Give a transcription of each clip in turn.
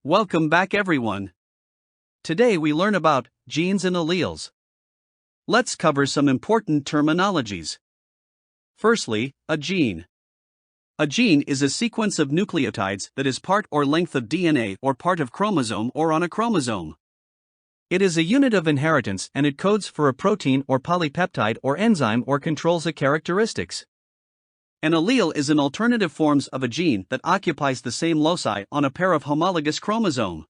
Welcome back everyone. Today we learn about genes and alleles. Let's cover some important terminologies. Firstly, a gene. A gene is a sequence of nucleotides that is part or length of DNA or part of chromosome or on a chromosome. It is a unit of inheritance and it codes for a protein or polypeptide or enzyme or controls a characteristics. An allele is an alternative forms of a gene that occupies the same loci on a pair of homologous chromosome.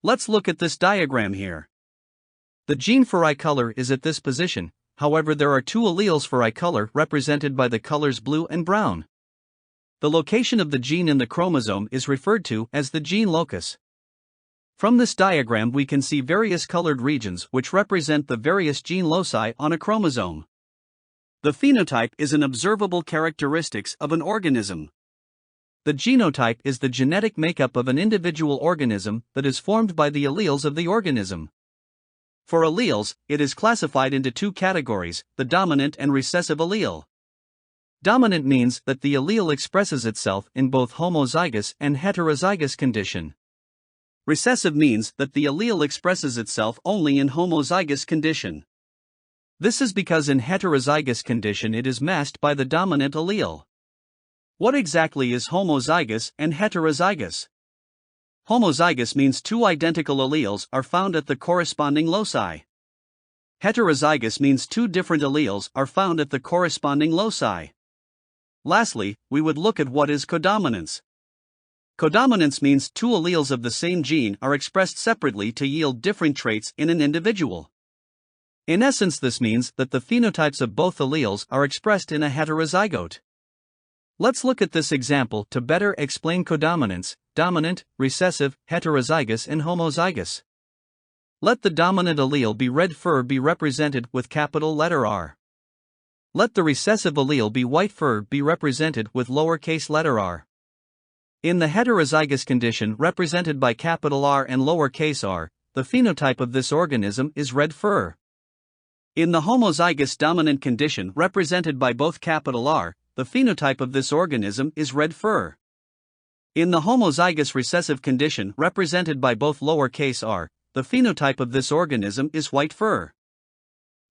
Let's look at this diagram here. The gene for eye color is at this position, however there are two alleles for eye color represented by the colors blue and brown. The location of the gene in the chromosome is referred to as the gene locus. From this diagram we can see various colored regions which represent the various gene loci on a chromosome. The phenotype is an observable characteristics of an organism. The genotype is the genetic makeup of an individual organism that is formed by the alleles of the organism. For alleles, it is classified into two categories, the dominant and recessive allele. Dominant means that the allele expresses itself in both homozygous and heterozygous condition. Recessive means that the allele expresses itself only in homozygous condition. This is because in heterozygous condition it is masked by the dominant allele. What exactly is homozygous and heterozygous? Homozygous means two identical alleles are found at the corresponding loci. Heterozygous means two different alleles are found at the corresponding loci. Lastly, we would look at what is codominance. Codominance means two alleles of the same gene are expressed separately to yield different traits in an individual. In essence, this means that the phenotypes of both alleles are expressed in a heterozygote. Let's look at this example to better explain codominance: dominant, recessive, heterozygous and homozygous. Let the dominant allele be red fur be represented with capital letter R. Let the recessive allele be white fur be represented with lowercase letter r. In the heterozygous condition represented by capital R and lowercase r, the phenotype of this organism is red fur. In the homozygous dominant condition represented by both capital R, the phenotype of this organism is red fur. In the homozygous recessive condition represented by both lowercase r, the phenotype of this organism is white fur.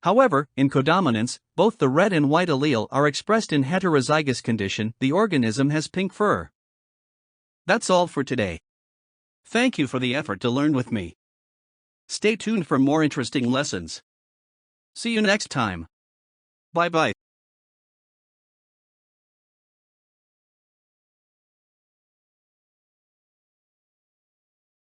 However, in codominance, both the red and white allele are expressed in heterozygous condition, the organism has pink fur. That's all for today. Thank you for the effort to learn with me. Stay tuned for more interesting lessons. See you next time. Bye bye.